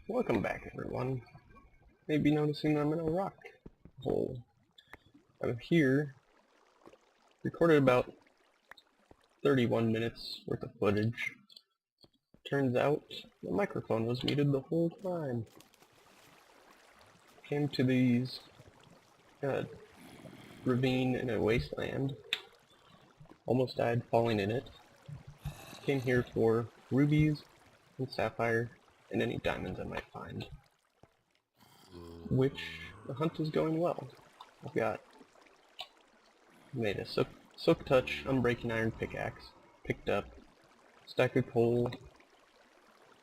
Welcome back, everyone. Maybe noticing I'm in a rock hole. I'm here, recorded about 31 minutes worth of footage. Turns out the microphone was muted the whole time. Came to these ravine in a wasteland. Almost died falling in it. Came here for rubies and sapphire and any diamonds I might find. Which the hunt is going well. I've made a silk touch unbreaking iron pickaxe, picked up stack of coal,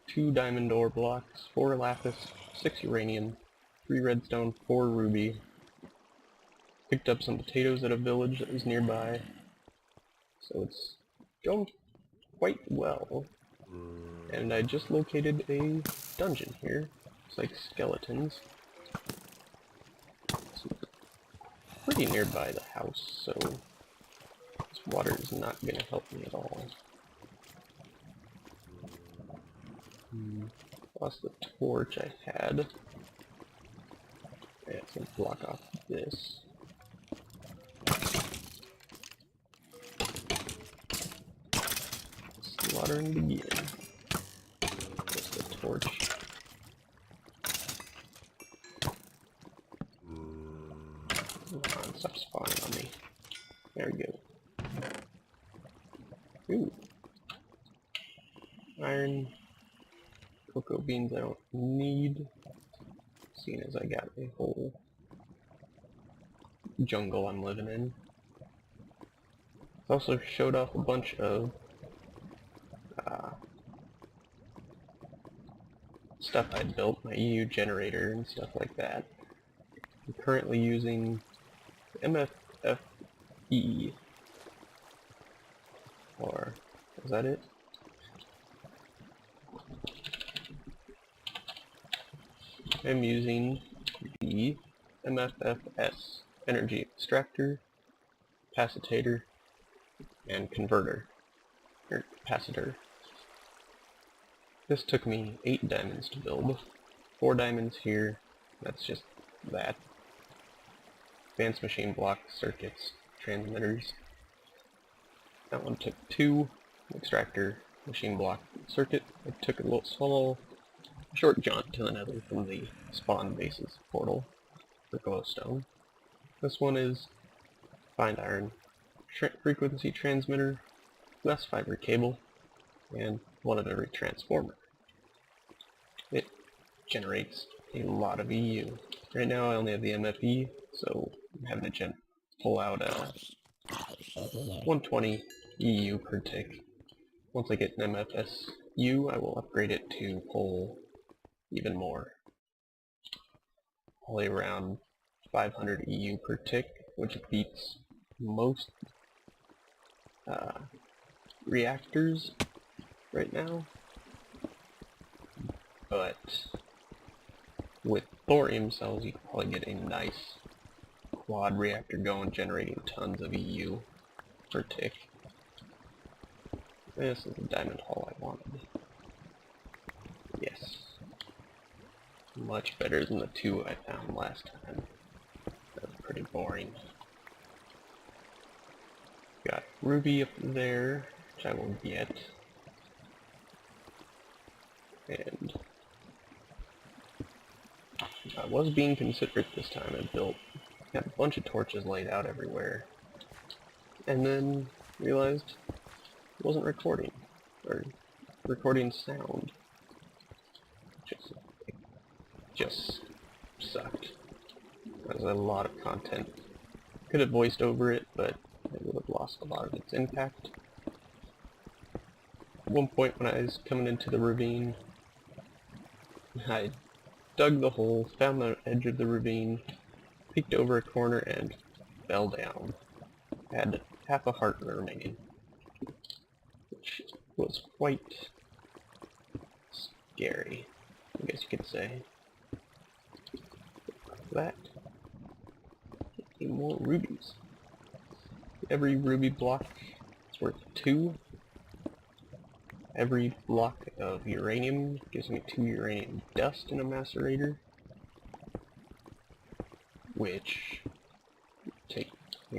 2 diamond ore blocks, 4 lapis, 6 uranium, 3 redstone, 4 ruby. Picked up some potatoes at a village that was nearby, so it's going quite well. And I just located a dungeon here. It's like skeletons. It's pretty nearby the house, so this water is not going to help me at all. Lost the torch I had. Yeah, it's going to block off this. Slaughtering begin. Just the torch. Come on, stop spawning on me. There we go. Ooh. Iron. Cocoa beans I don't need, seeing as I got a whole jungle I'm living in. Also showed off a bunch of stuff I'd built, my EU generator and stuff like that. I'm currently using MFFE, or is that it? I'm using the MFFS energy extractor, capacitor, and converter, or capacitor. This took me 8 diamonds to build. 4 diamonds here, that's just that. Advanced machine block, circuits, transmitters. That one took 2, extractor, machine block, circuit. It took a little short jaunt to the nether from the spawn bases portal for glowstone. This one is fine iron, frequency transmitter, glass fiber cable, and one of every transformer. It generates a lot of EU. Right now I only have the MFE, so I'm having to pull out 120 EU per tick. Once I get an MFSU, I will upgrade it to pull even more. Probably around 500 EU per tick, which beats most reactors right now. But with thorium cells, you can probably get a nice quad reactor going, generating tons of EU per tick. This is the diamond haul I wanted. Yes. Much better than the 2 I found last time. That was pretty boring. Got ruby up there, which I will get. And I was being considerate this time. I had a bunch of torches laid out everywhere. And then realized it wasn't recording, or recording sound. It just sucked. That was a lot of content. Could have voiced over it, but it would have lost a lot of its impact. At one point when I was coming into the ravine, I dug the hole, found the edge of the ravine, peeked over a corner, and fell down. I had half a heart remaining, which was quite scary, I guess you could say. That. Get more rubies. Every ruby block is worth 2. Every block of uranium gives me 2 uranium dust in a macerator, which take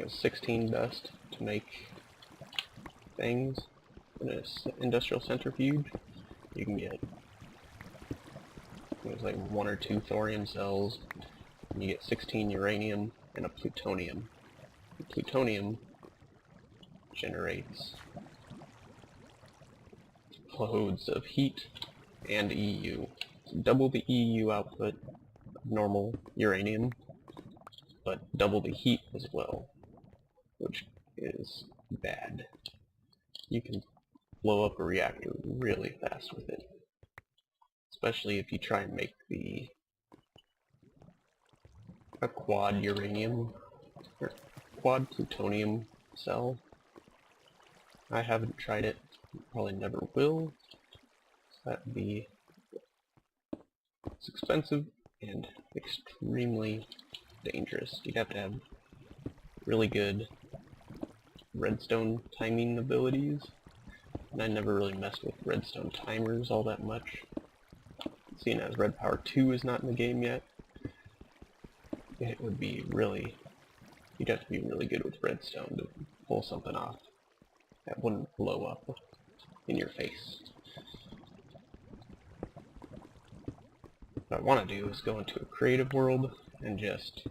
16 dust to make things in an industrial centrifuge. You can get like 1 or 2 thorium cells, and you get 16 uranium and a plutonium. The plutonium generates loads of heat and EU. Double the EU output of normal uranium, but double the heat as well, which is bad. You can blow up a reactor really fast with it, especially if you try and make a quad uranium or quad plutonium cell. I haven't tried it, probably never will. That'd be it's expensive and extremely dangerous. You'd have to have really good redstone timing abilities, and I never really messed with redstone timers all that much. Seeing as Red Power 2 is not in the game yet, it would be really... you'd have to be really good with redstone to pull something off that wouldn't blow up in your face. What I want to do is go into a creative world and just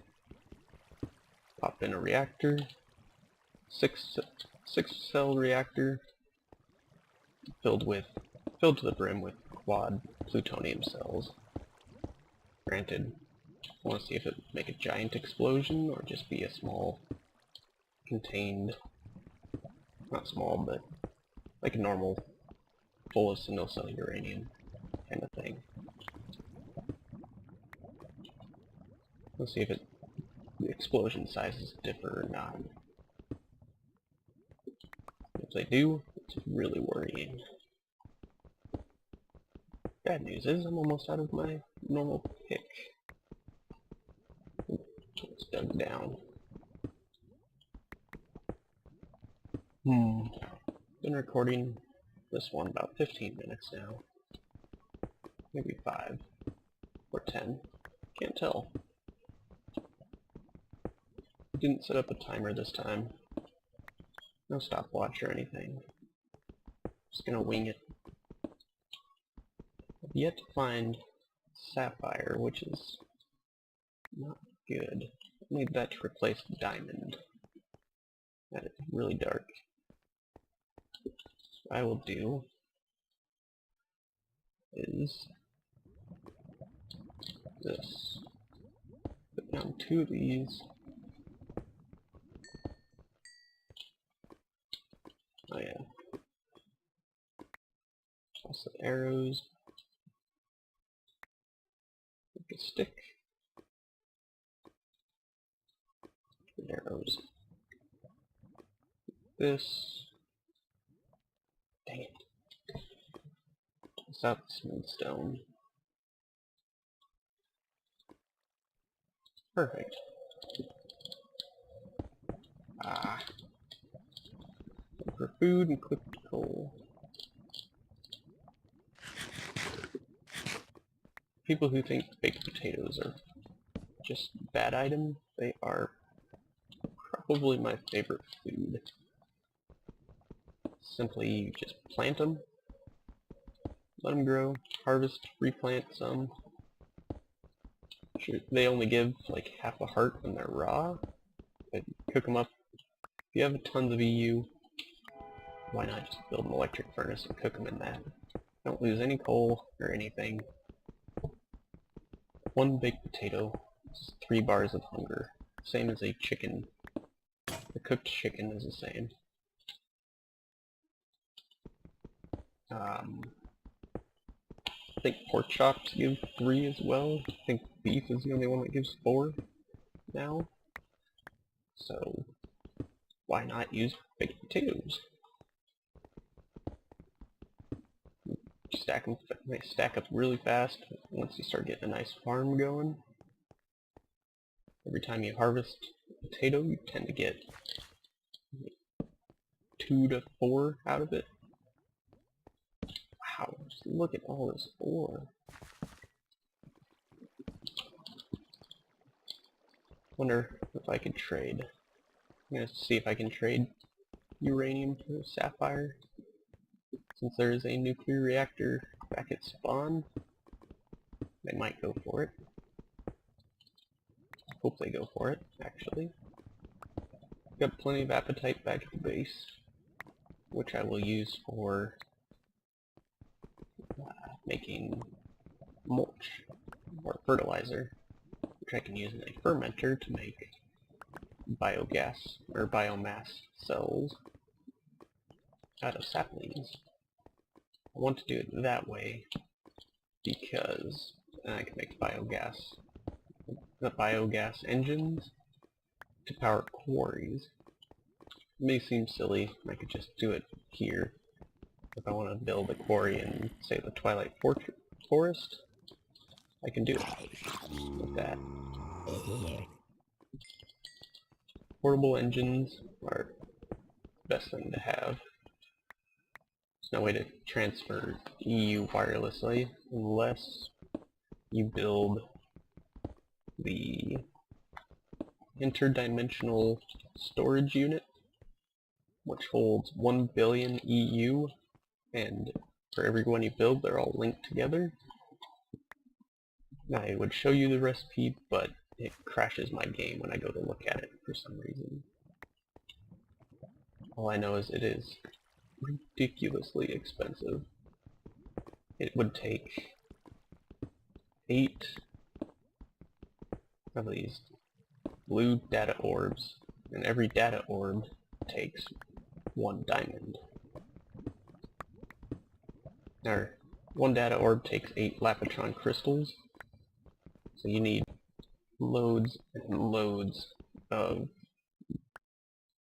pop in a reactor, 6 cell reactor, filled to the brim with quad plutonium cells. Granted, I want to see if it would make a giant explosion or just be a small, contained, not small, but like a normal full of single cell uranium kind of thing. Let's see if the explosion sizes differ or not. If they do, it's really worrying. Bad news is I'm almost out of my normal pick. It's dug down. Been recording this one about 15 minutes now. Maybe 5 or 10. Can't tell. Didn't set up a timer this time. No stopwatch or anything. Just gonna wing it. I've yet to find sapphire, which is not good. I need that to replace diamond. That is really dark. What I will do is this. Put down 2 of these. Oh yeah. Toss the arrows. Make a stick. Arrows. This. Dang it. Toss out the smooth stone. Perfect. Look for food and click coal. People who think baked potatoes are just bad item, they are probably my favorite food. Simply, you just plant them, let them grow, harvest, replant some. Sure, they only give like half a heart when they're raw, but cook them up. If you have tons of EU, why not just build an electric furnace and cook them in that? Don't lose any coal or anything. 1 baked potato is 3 bars of hunger. Same as a chicken. The cooked chicken is the same. I think pork chops give 3 as well. I think beef is the only one that gives 4 now. So why not use baked potatoes? They stack up really fast once you start getting a nice farm going. Every time you harvest a potato, you tend to get 2 to 4 out of it. look at all this ore. Wonder if I could trade. I'm gonna see if I can trade uranium for sapphire. Since there is a nuclear reactor back at spawn, they might go for it. Hope they go for it, actually. Got plenty of appetite back at the base, which I will use for making mulch or fertilizer, which I can use in a fermenter to make biogas or biomass cells out of saplings. I want to do it that way because I can make biogas engines to power quarries. It may seem silly, I could just do it here. If I want to build a quarry in, say, the Twilight Forest, I can do it with that. Portable engines are the best thing to have. There's no way to transfer EU wirelessly unless you build the interdimensional storage unit, which holds 1 billion EU, and for every one you build, they're all linked together. I would show you the recipe, but it crashes my game when I go to look at it for some reason. All I know is it is ridiculously expensive. It would take 8 of these blue data orbs, and every data orb takes 1 diamond. Or, 1 data orb takes 8 Lapitron crystals, so you need loads and loads of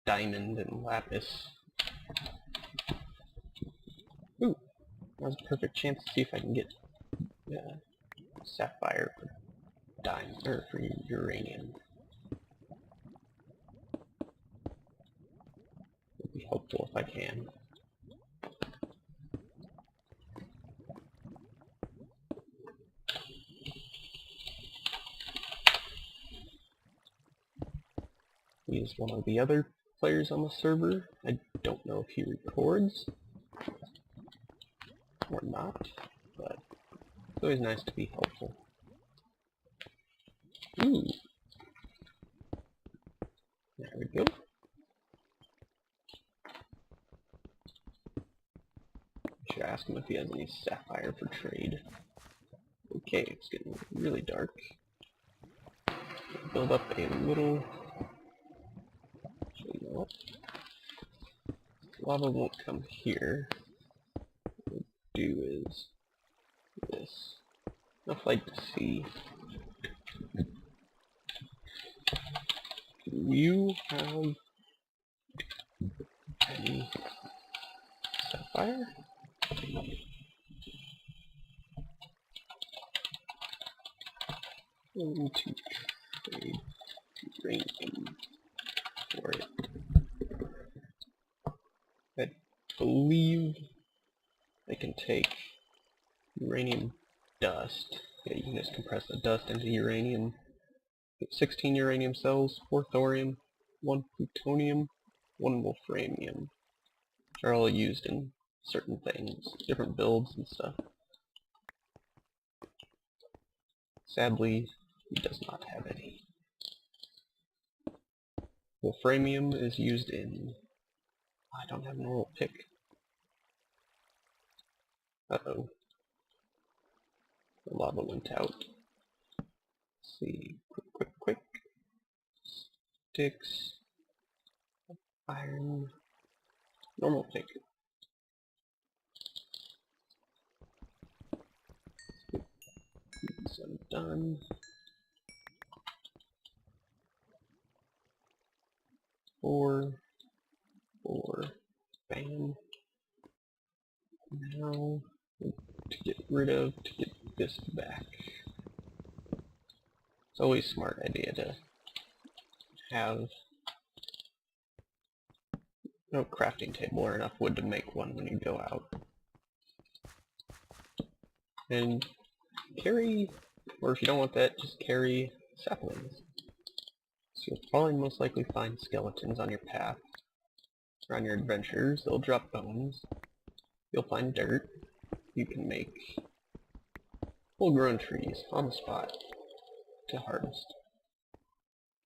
diamond and lapis. Ooh, that was a perfect chance to see if I can get sapphire for diamond, or for uranium. It'd be helpful if I can. He is one of the other players on the server. I don't know if he records or not, but it's always nice to be helpful. Ooh. There we go. I should ask him if he has any sapphire for trade. Okay, it's getting really dark. Build up a little... Actually, you know what? Lava won't come here. What we'll do is this. Enough light to see. Do you have any sapphire? I need to trade uranium for it. I believe I can take uranium dust. Yeah, you can just compress the dust into uranium. Get 16 uranium cells, 4 thorium, 1 plutonium, 1 wolframium, which are all used in certain things, different builds and stuff. Sadly, he does not have any. Wolframium is used in... I don't have a normal pick. Uh-oh. The lava went out. Let's see. Quick. Sticks. Iron. Normal pick. So I'm done. 4. Bam. Now, to get this back. It's always a smart idea to have no crafting table or enough wood to make one when you go out. And carry, or if you don't want that, just carry saplings. So you'll probably most likely find skeletons on your path, or on your adventures. They'll drop bones. You'll find dirt. You can make full-grown trees on the spot to harvest.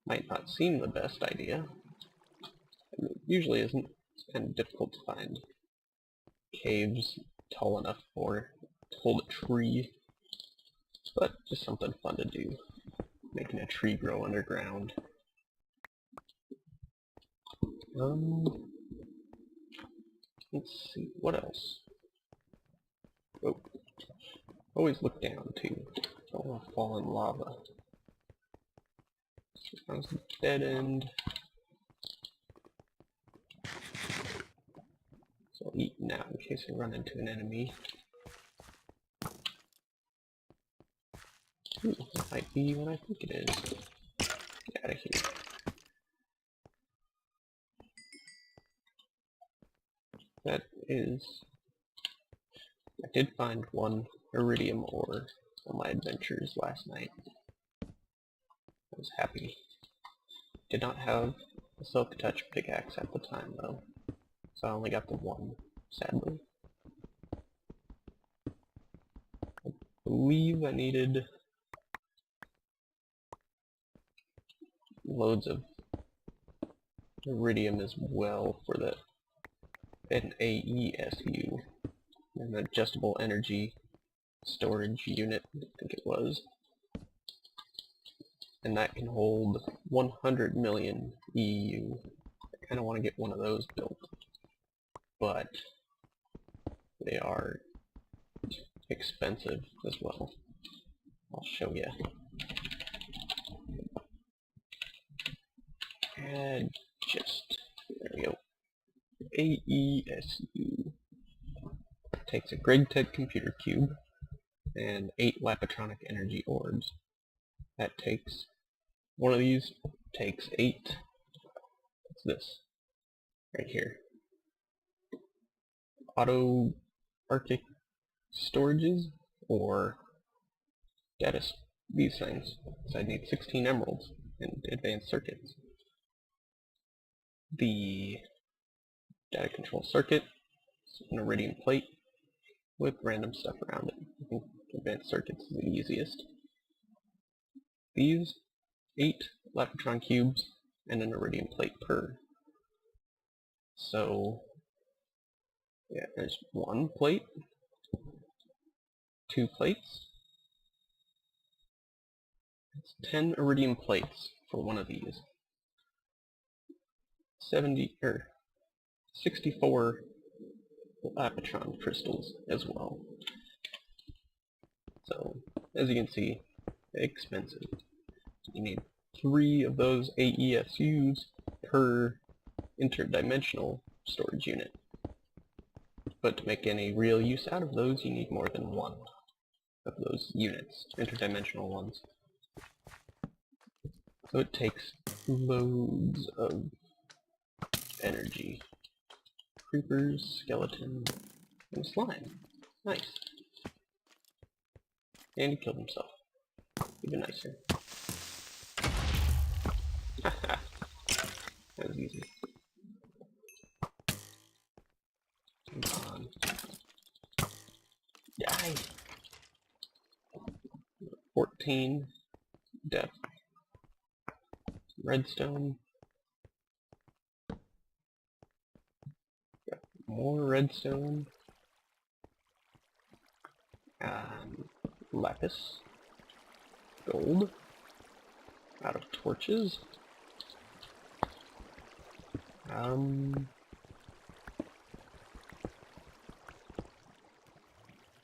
Might not seem the best idea. It usually isn't. It's kind of difficult to find caves tall enough to hold a tree, but just something fun to do. Making a tree grow underground. Let's see, what else? Oh, always look down too. Don't want to fall in lava. Sometimes dead end. So I'll eat now in case I run into an enemy. Ooh, that might be what I think it is. Get out of here. That is... I did find one iridium ore on my adventures last night. I was happy. Did not have a silk touch pickaxe at the time though, so I only got the one, sadly. I believe I needed loads of iridium as well for an AESU, an adjustable energy storage unit, I think it was. And that can hold 100 million EU. I kind of want to get one of those built, but they are expensive as well. I'll show you. And just, there we go. AESU takes a GregTech computer cube and 8 Lapatronic energy orbs. That takes, one of these takes 8, what's this? Right here. Auto Arctic storages, or data, these things. So I need 16 emeralds and advanced circuits. The data control circuit is an iridium plate with random stuff around it. I think advanced circuits is the easiest. These 8 Lapatron cubes and an iridium plate per. So yeah, there's 1 plate, 2 plates. It's 10 iridium plates for one of these. 64 Lapatron crystals as well. So, as you can see, expensive. You need 3 of those AESUs per interdimensional storage unit. But to make any real use out of those, you need more than 1 of those units, interdimensional ones. So it takes loads of energy. Creepers, skeleton, and slime. Nice. And he killed himself. Even nicer. Haha. That was easy. Come on. Die! 14 depth. Redstone. Got more redstone. Lapis. Gold. Out of torches.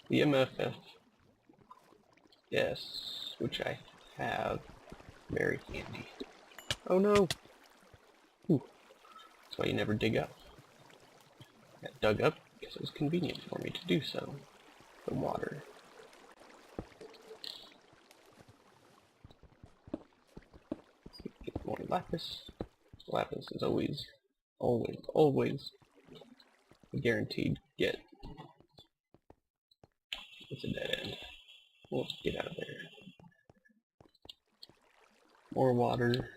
The MFF, yes, which I have, very handy. Oh no! Ooh. That's why you never dig up. I dug up because it was convenient for me to do so. The water. Get more lapis. Lapis is always a guaranteed get. It's a dead end. We'll get out of there. More water.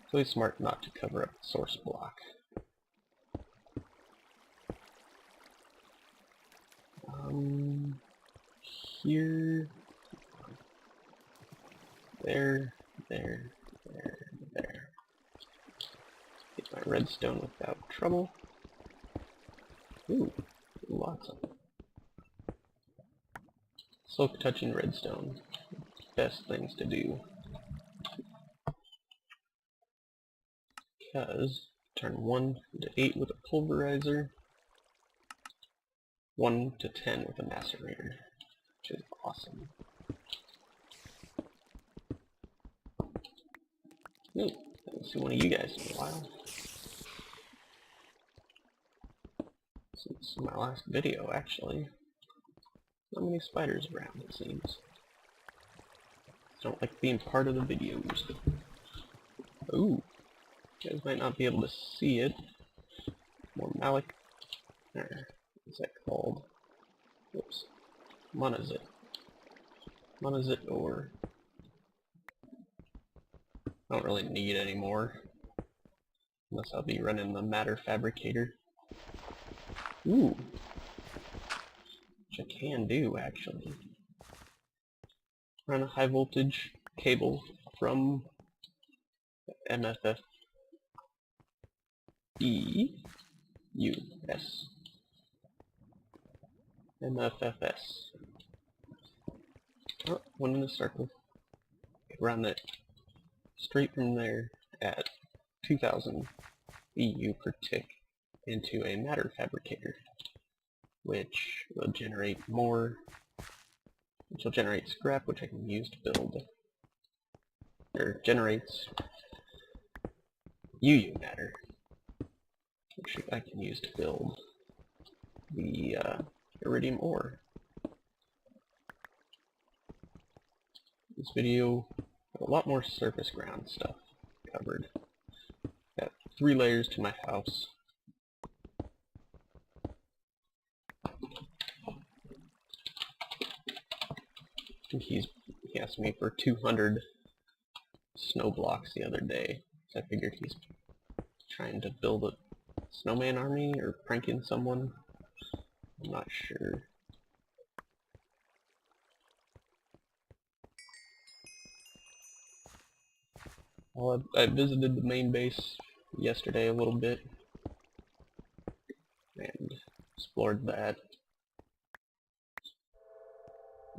It's really smart not to cover up the source block. Here, there. Get my redstone without trouble. Ooh, lots of it. Silk touching redstone. Best things to do. Because turn 1 to 8 with a pulverizer, 1 to 10 with a macerator, which is awesome. Ooh, I haven't seen one of you guys in a while. Since my last video, actually. Not many spiders around, it seems. Don't like being part of the videos. Ooh, you guys might not be able to see it. More malic. What's that called? Whoops. Monazit. Monazit ore. I don't really need any more. Unless I'll be running the matter fabricator. Ooh. Which I can do, actually. Run a high voltage cable from MFFEUS. MFFS. Oh, one in a circle. Run it straight from there at 2000 EU per tick into a matter fabricator, which will generate scrap, which I can use to build, or generates UU matter, which I can use to build the iridium ore. This video got a lot more surface ground stuff covered. Got 3 layers to my house. He asked me for 200 snow blocks the other day, so I figured he's trying to build a snowman army or pranking someone. I'm not sure. Well, I visited the main base yesterday a little bit and explored that.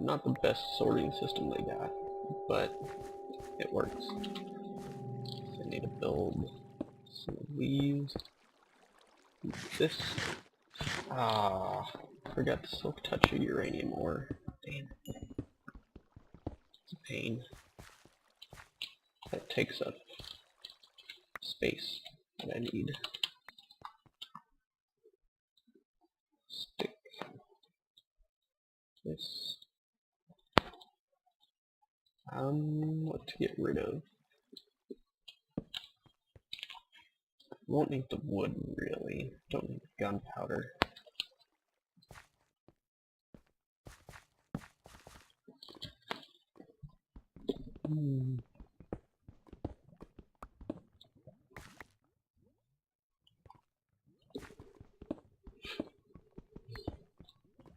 Not the best sorting system they got, but it works. So I need to build some of these. This. Ah, forgot to silk touch a uranium ore. Damn. It's a pain. That takes up space that I need. Stick this. What to get rid of? Won't need the wood, really. Don't need gunpowder.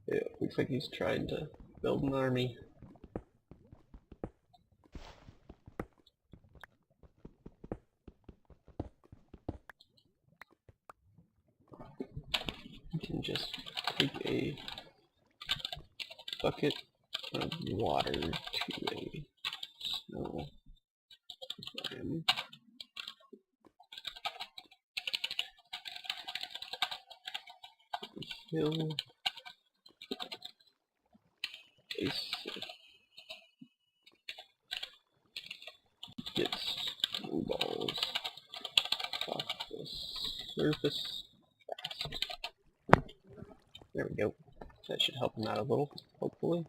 Yeah, looks like he's trying to build an army. You can just take a bucket of water to a snow ram. Fill a get snowballs off the surface fast. There we go. That should help him out a little, hopefully.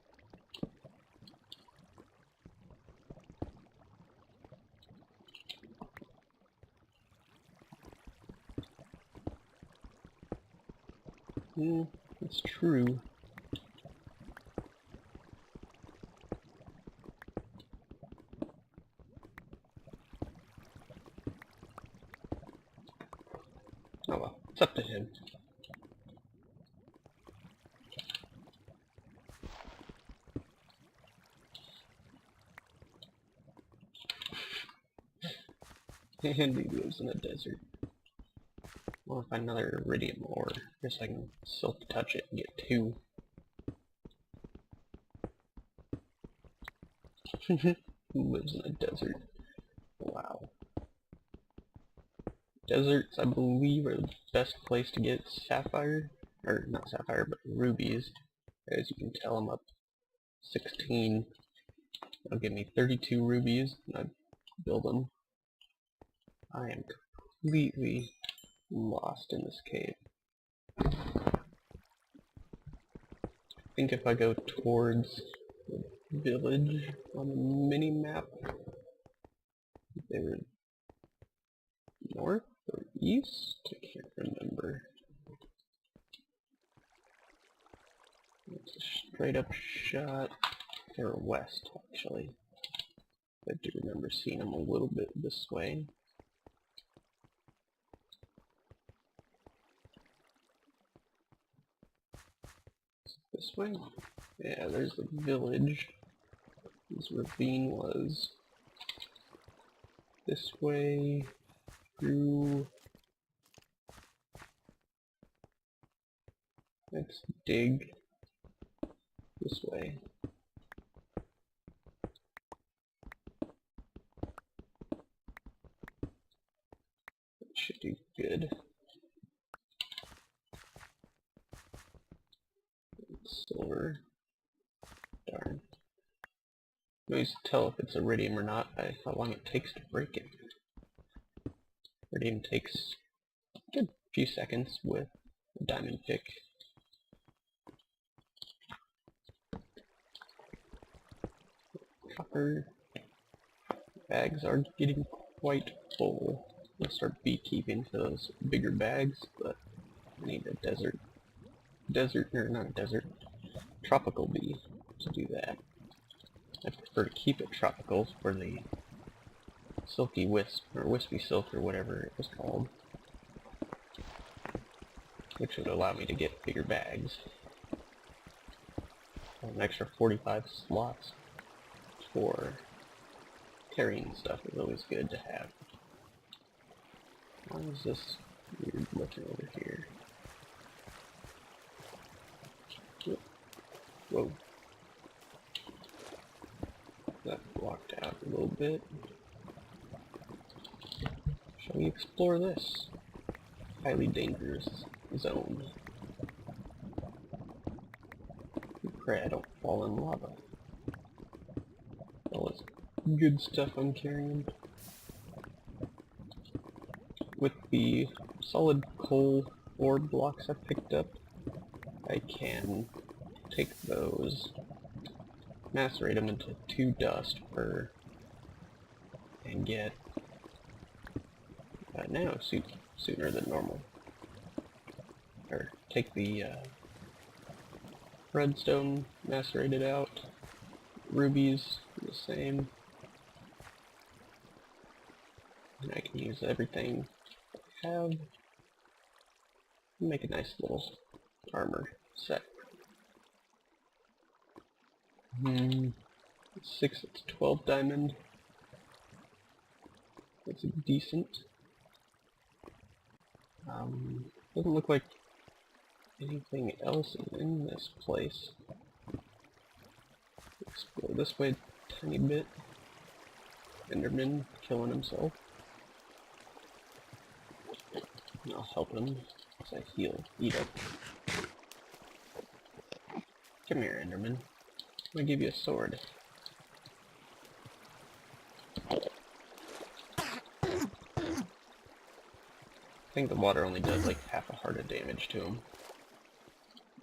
It's true. Oh well, it's up to him. And he lives in a desert. Well, find another iridium ore. Guess I can silk touch it and get 2. Who lives in a desert? Wow. Deserts, I believe, are the best place to get sapphire. Or, not sapphire, but rubies. As you can tell, I'm up 16. That'll give me 32 rubies, and I build them. I am completely lost in this cave. I think if I go towards the village on the mini-map, they were north or east? I can't remember. It's a straight up shot. They were west, actually. I do remember seeing them a little bit this way. This way? Yeah, there's the village. This ravine was this way through. Let's dig this way. That should do good. Silver. Darn. I always tell if it's iridium or not by how long it takes to break it. Iridium takes a good few seconds with a diamond pick. Copper bags are getting quite full. I'll start beekeeping for those bigger bags, but I need a tropical bee to do that. I prefer to keep it tropical for the silky wisp, or wispy silk, or whatever it was called, which would allow me to get bigger bags. An extra 45 slots for carrying stuff is always good to have. Why is this weird looking over here? Whoa. That blocked out a little bit. Shall we explore this highly dangerous zone? Pray I don't fall in lava. All this good stuff I'm carrying. With the solid coal ore blocks I picked up, I can take those, macerate them into 2 dust per, and get nano suit sooner than normal. Or take the redstone, macerate it out, rubies, the same, and I can use everything I have and make a nice little armor set. 6, it's 12 diamond. That's decent. Doesn't look like anything else is in this place. Explore this way a tiny bit. Enderman killing himself. And I'll help him as I eat up. Come here, Enderman. I'm gonna give you a sword. I think the water only does like half a heart of damage to him,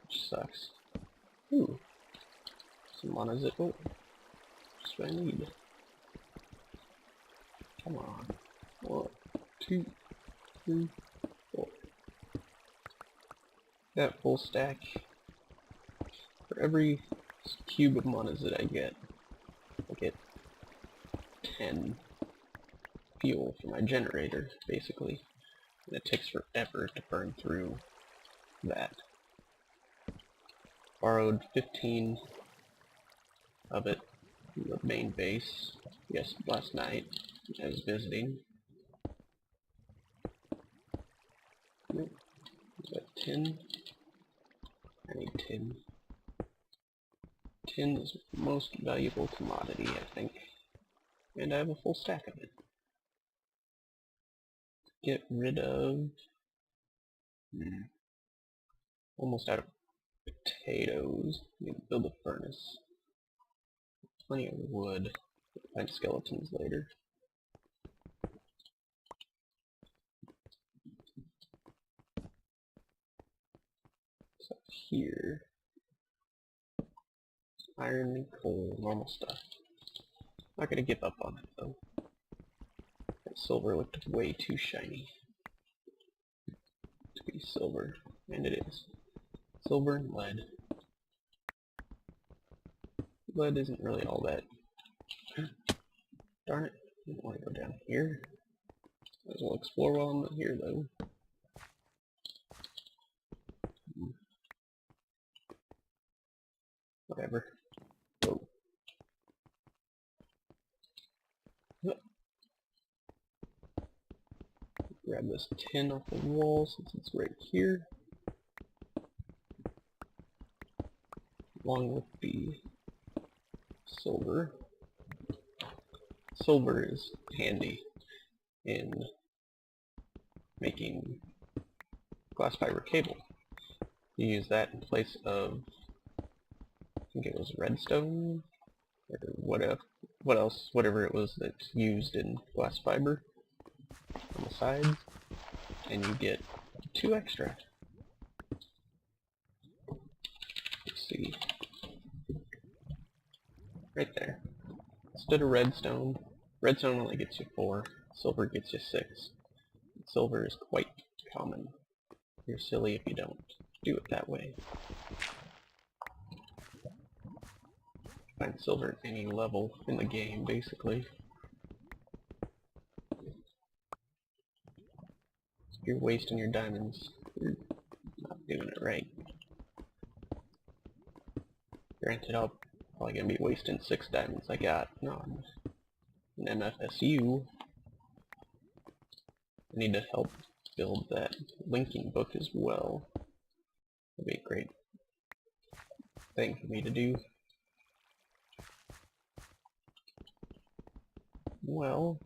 which sucks. Ooh, some monazite. Oh, that's what I need. Come on. 1, 2, 3, 4. That full stack. For every cube of monazite I get 10 fuel for my generator, basically. and it takes forever to burn through that. Borrowed 15 of it from the main base, yes, last night I was visiting. Is that tin? I need tin. Tin is the most valuable commodity, I think. And I have a full stack of it. Get rid of... almost out of potatoes. Need to build a furnace. Plenty of wood. Find skeletons later. So here... iron and coal, normal stuff. Not gonna give up on it though. That silver looked way too shiny to be silver, and it is. Silver and lead. Lead isn't really all that. Darn it, I don't want to go down here. Might as well explore while I'm not here though. Whatever. Whoa. Grab this tin off the wall since it's right here. Along with the silver. Silver is handy in making glass fiber cable. You use that in place of, I think it was redstone, or what else, whatever it was that's used in glass fiber on the sides, and you get 2 extra. Let's see. Right there. Instead of redstone only gets you 4, silver gets you 6. Silver is quite common. You're silly if you don't do it that way. Find silver at any level in the game, basically. If you're wasting your diamonds, you're not doing it right. Granted, I'm probably gonna be wasting 6 diamonds I got on an MFSU. I need to help build that linking book as well. That'd be a great thing for me to do. Well,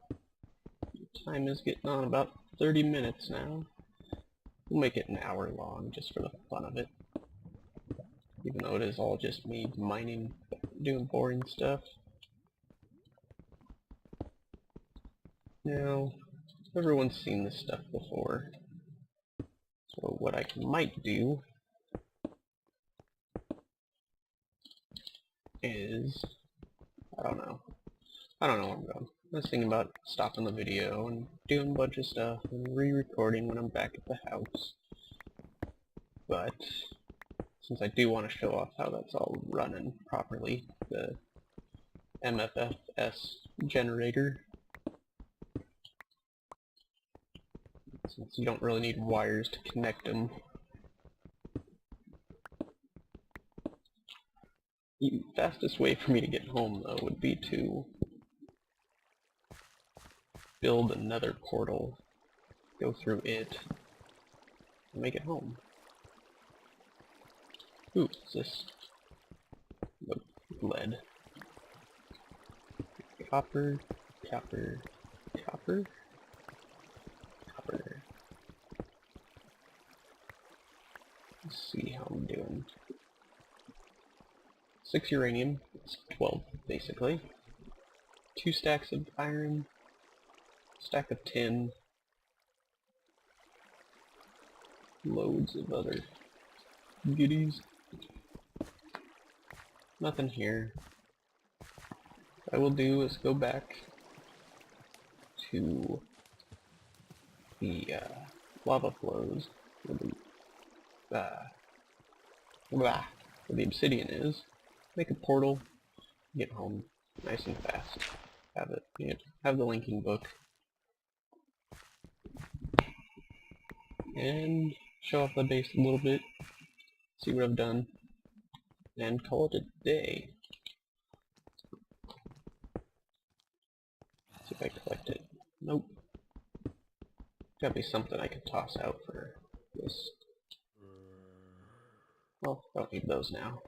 time is getting on about 30 minutes now. We'll make it an hour long just for the fun of it. Even though it is all just me mining, doing boring stuff. Now, everyone's seen this stuff before. So what I might do is, I don't know where I'm going. I was thinking about stopping the video and doing a bunch of stuff and re-recording when I'm back at the house. But since I do want to show off how that's all running properly, the MFFS generator, since you don't really need wires to connect them. The fastest way for me to get home, though, would be to build another portal, go through it, and make it home. Ooh, what's this? Lead. Copper, copper, copper, copper. Let's see how I'm doing. 6 uranium, it's 12 basically. 2 stacks of iron, stack of tin, loads of other goodies. Nothing here. What I will do is go back to the lava flows where the obsidian is, make a portal, get home nice and fast. Have it, have the linking book. and show off the base a little bit, see what I've done, and call it a day. See if I collect it. Nope. Gotta be something I can toss out for this. Well, don't need those now.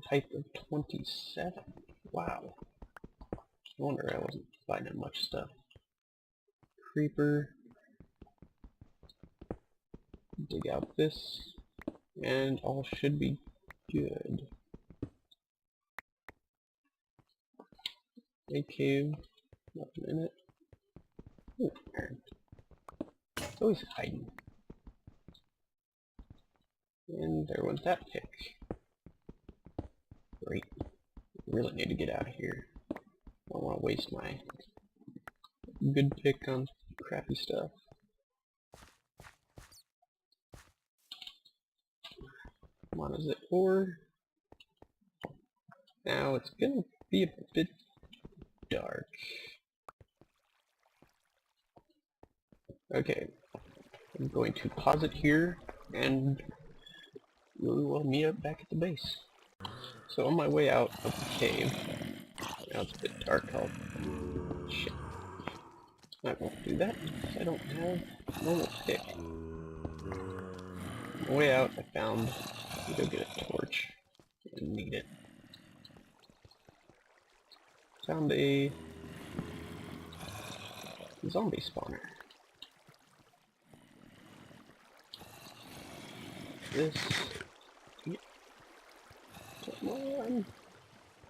Height of 27. Wow. No wonder I wasn't finding much stuff. Creeper. Dig out this. And all should be good. A cave. Nothing in it. Ooh, iron. It's always hiding. And there went that pick. Great. Really need to get out of here. I don't want to waste my good pick on crappy stuff. Come on, is it ore? Now it's gonna be a bit dark. Okay, I'm going to pause it here, and we will meet up back at the base. So on my way out of the cave, now it's a bit dark, shit. I won't do that, because I don't have a normal pick. On the way out, I found, let me go get a torch, I need it. Found a zombie spawner. This, come on,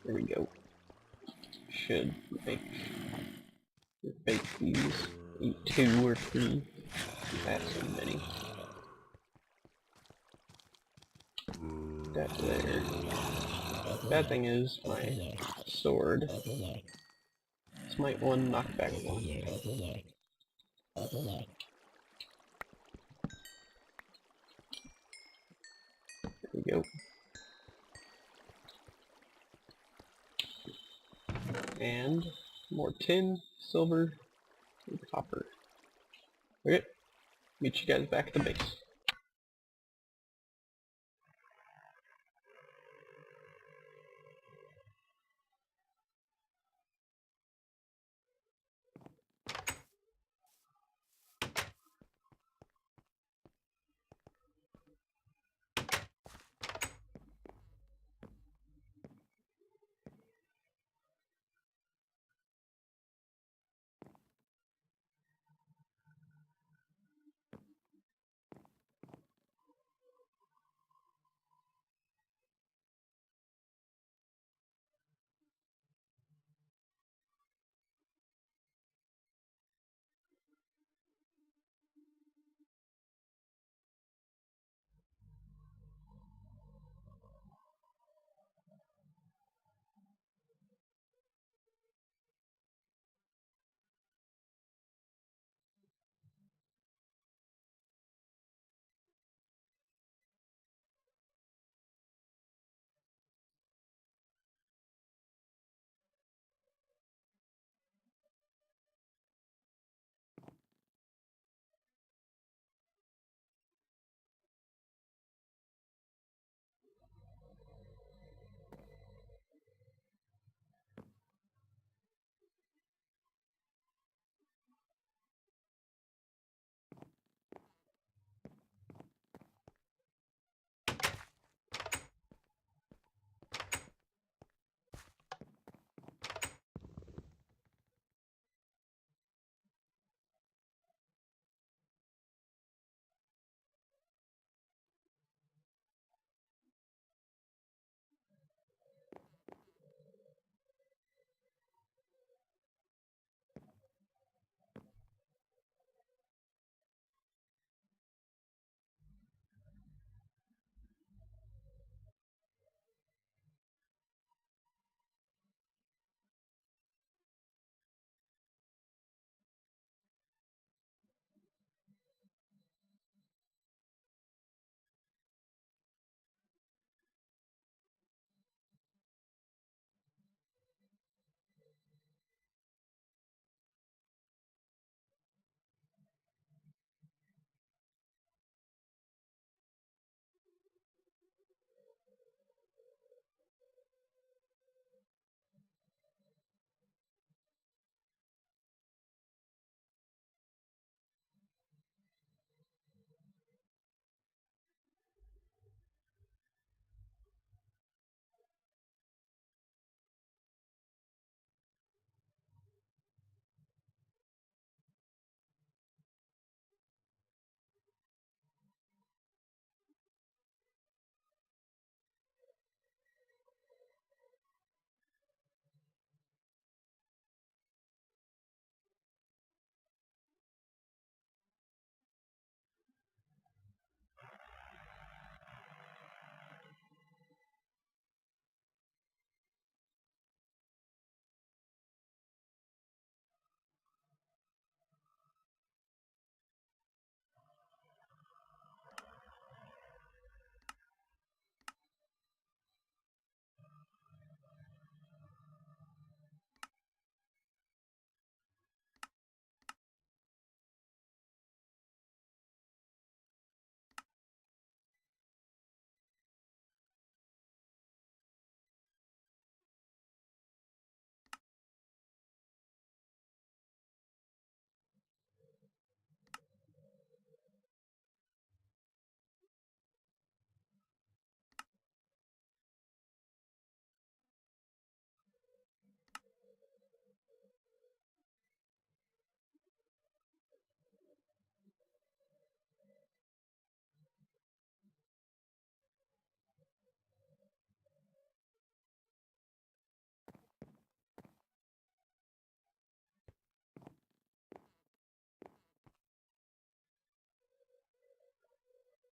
there we go. Should make these, eat 2 or 3, that's so many. That there. Bad thing is my sword. Smite 1, knockback 1. There we go. And more tin, silver, and copper. Okay, meet you guys back at the base.